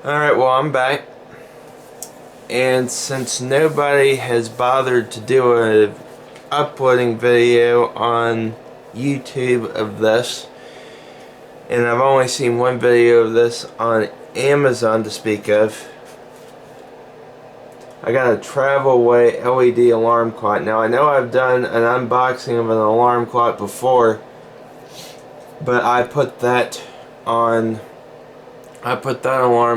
Alright, well, I'm back. And since nobody has bothered to do a uploading video on YouTube of this, and I've only seen one video of this on Amazon to speak of, I got a Travelwey LED alarm clock. Now I know I've done an unboxing of an alarm clock before, but I put that alarm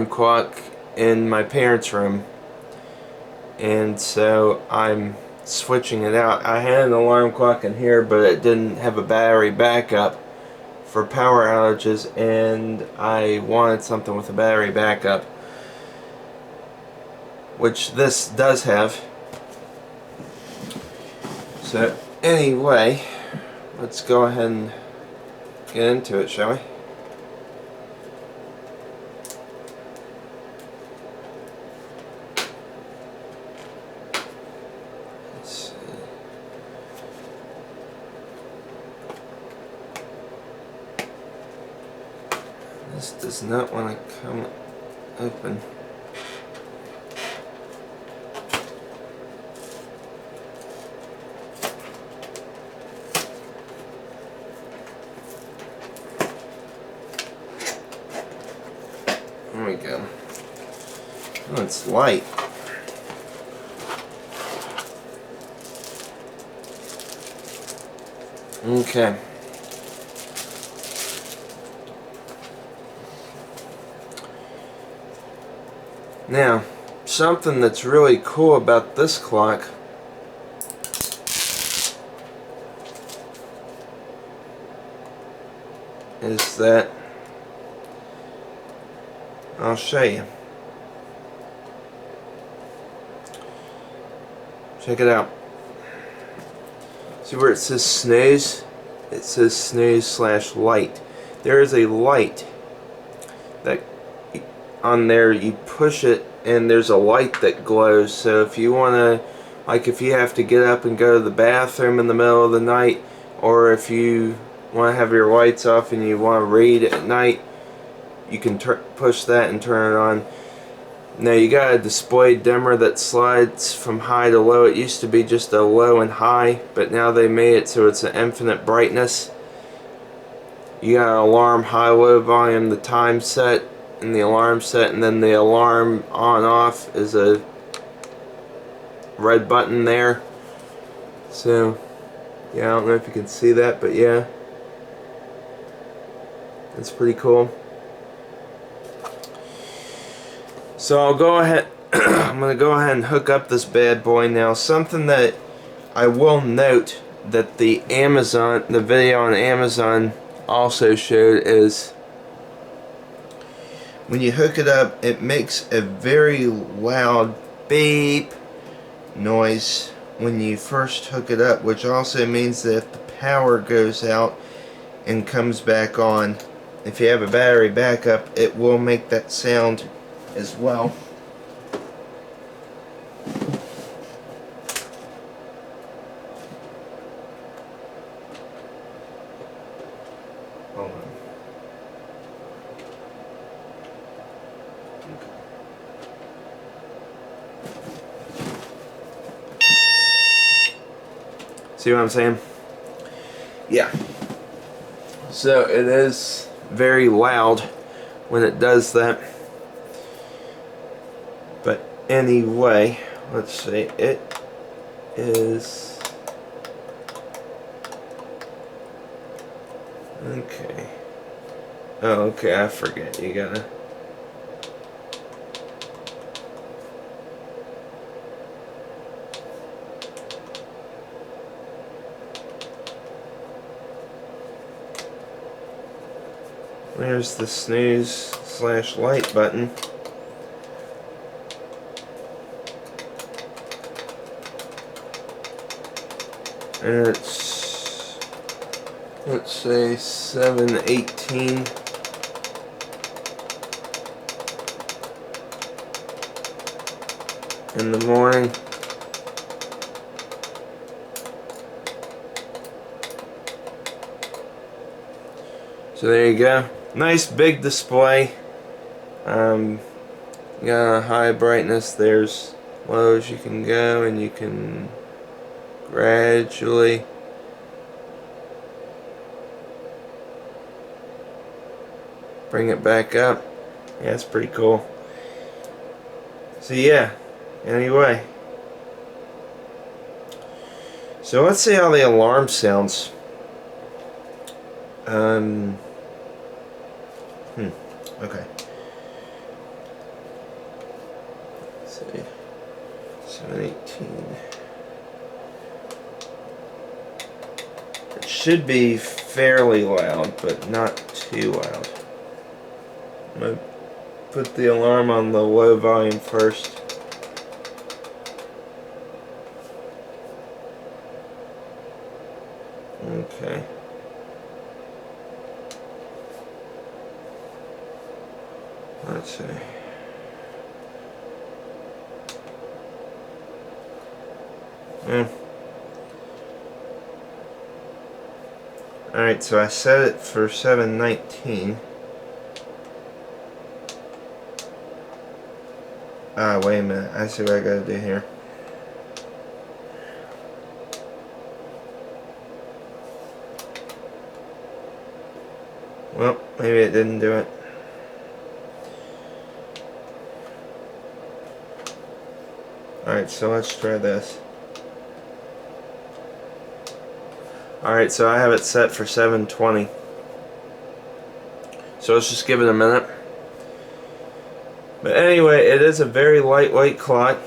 clock in my parents' room, and so I'm switching it out. I had an alarm clock in here, but it didn't have a battery backup for power outages, and I wanted something with a battery backup, which this does have. So anyway, let's go ahead and get into it, shall we? Let's see. This does not want to come open. There we go. Oh, it's light. Okay. Now, something that's really cool about this clock is that I'll show you. Check it out. See where it says snooze? It says snooze / light. There is a light that on there, you push it and there's a light that glows. So if you want to, like if you have to get up and go to the bathroom in the middle of the night, or if you want to have your lights off and you want to read at night, you can push that and turn it on. Now you got a display dimmer that slides from high to low. It used to be just a low and high, but now they made it so it's an infinite brightness. You got an alarm high low volume, the time set, and the alarm set, and then the alarm on off is a red button there. So yeah, I don't know if you can see that, but yeah, that's pretty cool. So I'll go ahead I'm gonna go ahead and hook up this bad boy now. Something that I will note that the video on Amazon also showed is when you hook it up, it makes a very loud beep noise when you first hook it up, which also means that if the power goes out and comes back on, if you have a battery backup, it will make that sound as well. Hold on. See what I'm saying? Yeah. So it is very loud when it does that. But anyway, let's see. It is okay. Oh, okay. I forget. You gotta. There's the snooze / light button. And it's, let's say 7:18. In the morning. So there you go. Nice big display. You got a high brightness, there's lows you can go, and you can gradually bring it back up. Yeah, it's pretty cool. So yeah, anyway. So let's see how the alarm sounds. Okay. Let's see. 718. It should be fairly loud, but not too loud. I'm going to put the alarm on the low volume first. Okay. Let's see. Alright, so I set it for 719. Ah, wait a minute. I see what I gotta do here. Well, maybe it didn't do it. Alright, so let's try this. Alright, so I have it set for 720. So let's just give it a minute. But anyway, it is a very lightweight clock.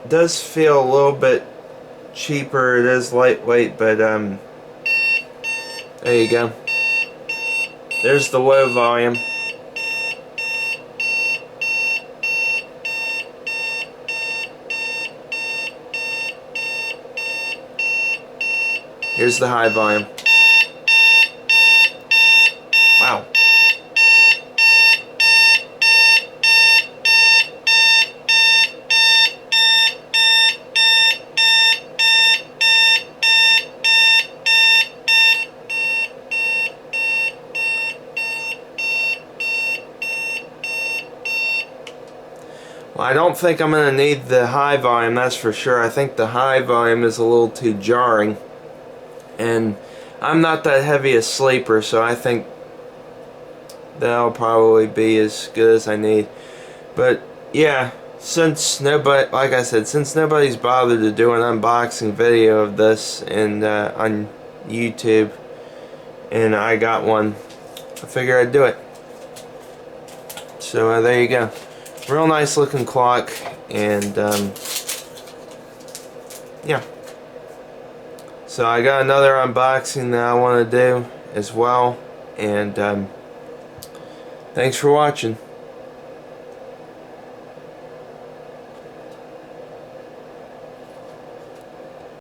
It does feel a little bit cheaper. It is lightweight, but there you go. There's the low volume. Here's the high volume. Wow. Well, I don't think I'm going to need the high volume, that's for sure. I think the high volume is a little too jarring. And I'm not that heavy a sleeper, so I think that'll probably be as good as I need. But yeah, since nobody, like I said, since nobody's bothered to do an unboxing video of this and on YouTube, and I got one, I figured I'd do it. So there you go. Real nice looking clock, and yeah. So I got another unboxing that I want to do as well, and thanks for watching.